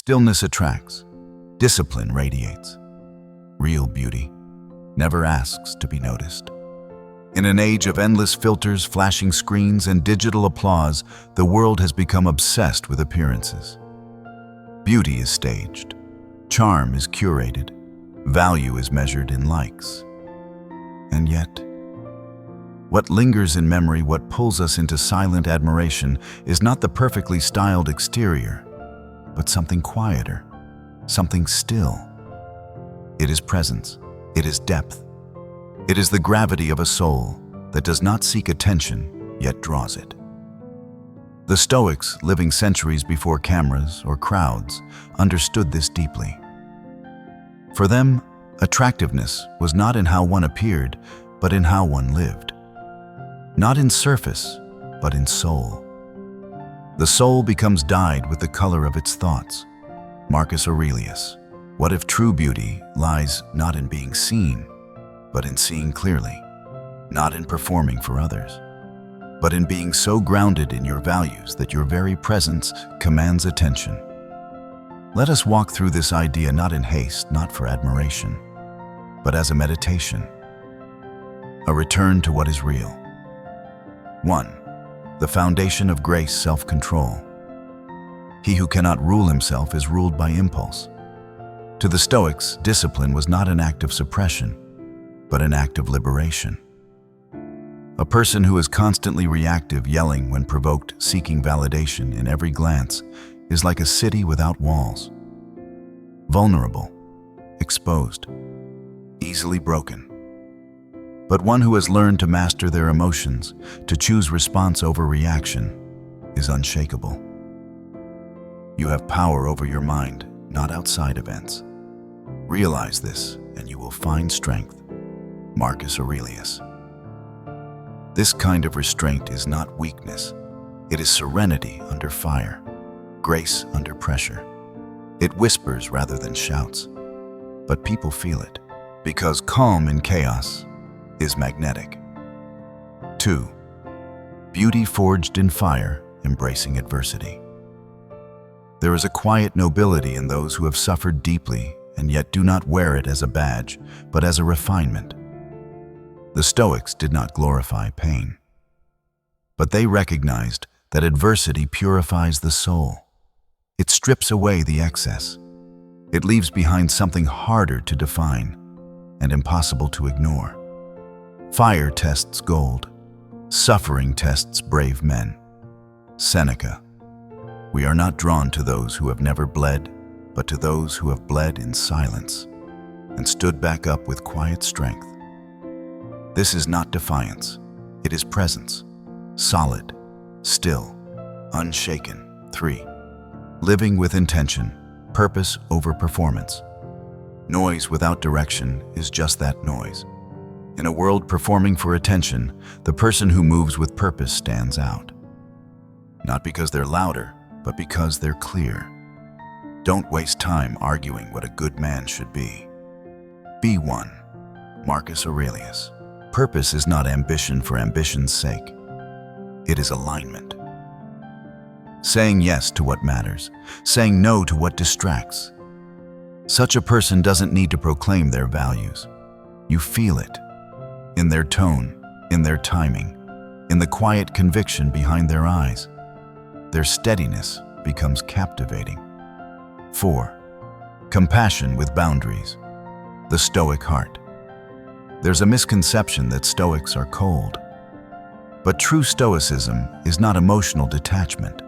Stillness attracts. Discipline radiates. Real beauty never asks to be noticed. In an age of endless filters, flashing screens, and digital applause, the world has become obsessed with appearances. Beauty is staged. Charm is curated. Value is measured in likes. And yet, what lingers in memory, what pulls us into silent admiration, is not the perfectly styled exterior, but something quieter, something still. It is presence. It is depth. It is the gravity of a soul that does not seek attention, yet draws it. The Stoics, living centuries before cameras or crowds, understood this deeply. For them, attractiveness was not in how one appeared, but in how one lived. Not in surface, but in soul. The soul becomes dyed with the color of its thoughts. Marcus Aurelius. What if true beauty lies not in being seen, but in seeing clearly, not in performing for others, but in being so grounded in your values that your very presence commands attention? Let us walk through this idea not in haste, not for admiration, but as a meditation, a return to what is real. 1. The foundation of grace, self-control. He who cannot rule himself is ruled by impulse. To the Stoics, discipline was not an act of suppression, but an act of liberation. A person who is constantly reactive, yelling when provoked, seeking validation in every glance, is like a city without walls. Vulnerable, exposed, easily broken. But one who has learned to master their emotions, to choose response over reaction, is unshakable. You have power over your mind, not outside events. Realize this, and you will find strength. Marcus Aurelius. This kind of restraint is not weakness. It is serenity under fire, grace under pressure. It whispers rather than shouts, but people feel it, because calm in chaos is magnetic. 2. Beauty forged in fire, embracing adversity. There is a quiet nobility in those who have suffered deeply and yet do not wear it as a badge, but as a refinement. The Stoics did not glorify pain, but they recognized that adversity purifies the soul. It strips away the excess. It leaves behind something harder to define and impossible to ignore. Fire tests gold. Suffering tests brave men. Seneca. We are not drawn to those who have never bled, but to those who have bled in silence and stood back up with quiet strength. This is not defiance. It is presence. Solid, still, unshaken. 3. Living with intention, purpose over performance. Noise without direction is just that, noise. In a world performing for attention, the person who moves with purpose stands out. Not because they're louder, but because they're clear. Don't waste time arguing what a good man should be. Be one. Marcus Aurelius. Purpose is not ambition for ambition's sake. It is alignment. Saying yes to what matters, saying no to what distracts. Such a person doesn't need to proclaim their values. You feel it. In their tone, in their timing, in the quiet conviction behind their eyes. Their steadiness becomes captivating. 4. Compassion with boundaries. The Stoic heart. There's a misconception that Stoics are cold. But true Stoicism is not emotional detachment.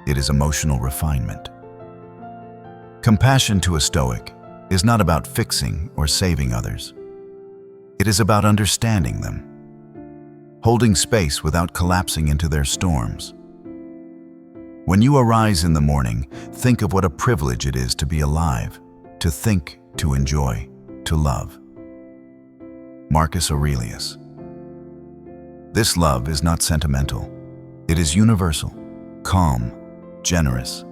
It is emotional refinement. Compassion to a Stoic is not about fixing or saving others. It is about understanding them, holding space without collapsing into their storms. When you arise in the morning, think of what a privilege it is to be alive, to think, to enjoy, to love. Marcus Aurelius. This love is not sentimental. It is universal, calm, generous,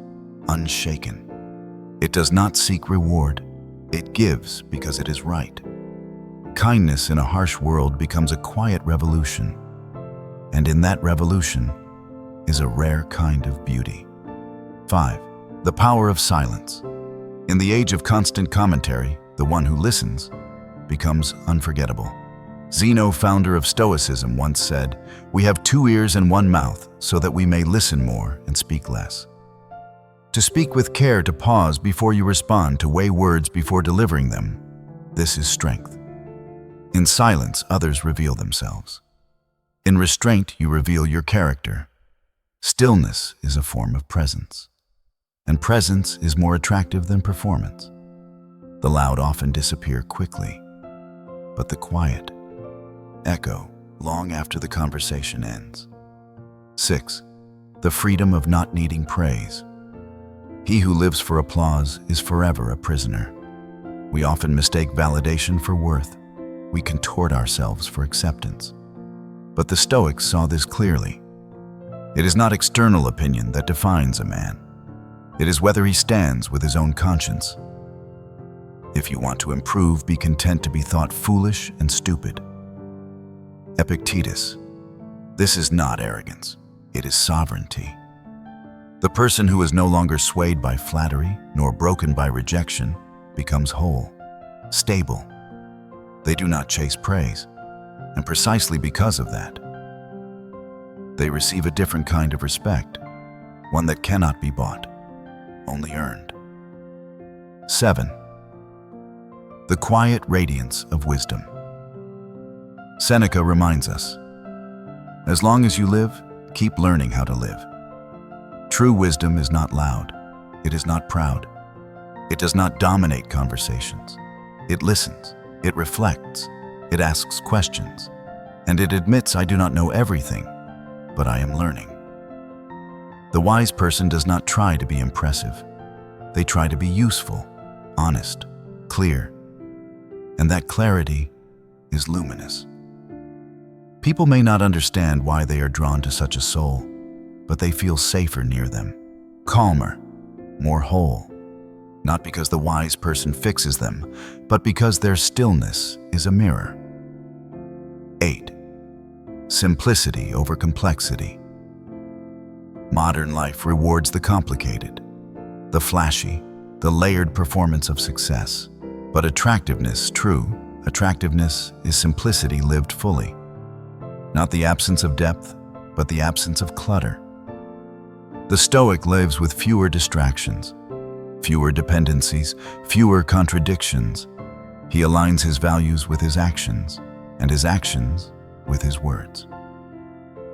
unshaken. It does not seek reward. It gives because it is right. Kindness in a harsh world becomes a quiet revolution, and in that revolution is a rare kind of beauty. 5. The power of silence. In the age of constant commentary, the one who listens becomes unforgettable. Zeno, founder of Stoicism, once said, "We have 2 ears and 1 mouth, so that we may listen more and speak less." To speak with care, to pause before you respond, to weigh words before delivering them, this is strength. In silence, others reveal themselves. In restraint, you reveal your character. Stillness is a form of presence, and presence is more attractive than performance. The loud often disappear quickly, but the quiet echo long after the conversation ends. 6. The freedom of not needing praise. He who lives for applause is forever a prisoner. We often mistake validation for worth. We contort ourselves for acceptance. But the Stoics saw this clearly. It is not external opinion that defines a man. It is whether he stands with his own conscience. If you want to improve, be content to be thought foolish and stupid. Epictetus. This is not arrogance. It is sovereignty. The person who is no longer swayed by flattery nor broken by rejection becomes whole, stable. They do not chase praise, and precisely because of that, they receive a different kind of respect, one that cannot be bought, only earned. 7. The quiet radiance of wisdom. Seneca reminds us, as long as you live, keep learning how to live. True wisdom is not loud. It is not proud. It does not dominate conversations. It listens. It reflects. It asks questions. And it admits, I do not know everything, but I am learning. The wise person does not try to be impressive. They try to be useful, honest, clear. And that clarity is luminous. People may not understand why they are drawn to such a soul, but they feel safer near them, calmer, more whole, not because the wise person fixes them, but because their stillness is a mirror. 8. Simplicity over complexity. Modern life rewards the complicated, the flashy, the layered performance of success. But true attractiveness is simplicity lived fully. Not the absence of depth, but the absence of clutter. The Stoic lives with fewer distractions, fewer dependencies, fewer contradictions. He aligns his values with his actions, and his actions with his words.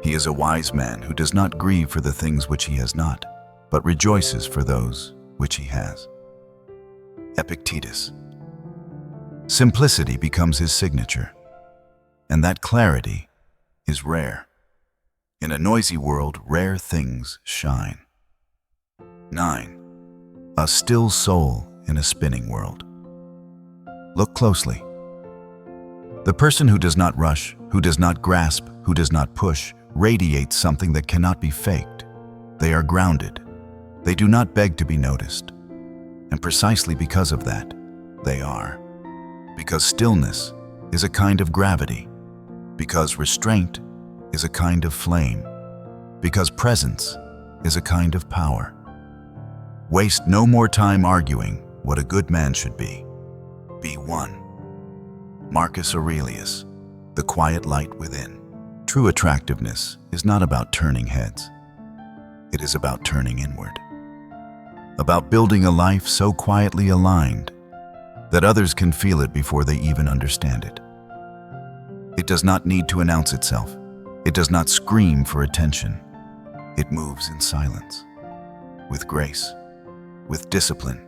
He is a wise man who does not grieve for the things which he has not, but rejoices for those which he has. Epictetus. Simplicity becomes his signature, and that clarity is rare. In a noisy world, rare things shine. 9. A still soul in a spinning world. Look closely. The person who does not rush, who does not grasp, who does not push, radiates something that cannot be faked. They are grounded. They do not beg to be noticed. And precisely because of that, they are. Because stillness is a kind of gravity. Because restraint is a kind of flame. Because presence is a kind of power. Waste no more time arguing what a good man should be. Be one. Marcus Aurelius, The Quiet Light Within. True attractiveness is not about turning heads. It is about turning inward. About building a life so quietly aligned that others can feel it before they even understand it. It does not need to announce itself. It does not scream for attention. It moves in silence, with grace, with discipline,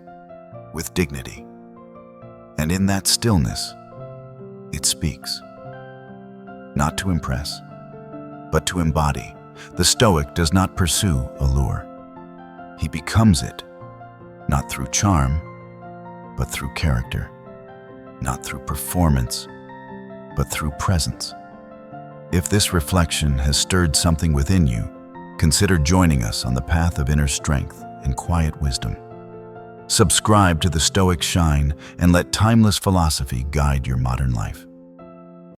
with dignity. And in that stillness, it speaks. Not to impress, but to embody. The Stoic does not pursue allure. He becomes it, not through charm, but through character. Not through performance, but through presence. If this reflection has stirred something within you, consider joining us on the path of inner strength and quiet wisdom. Subscribe to the Stoic Shine and let timeless philosophy guide your modern life.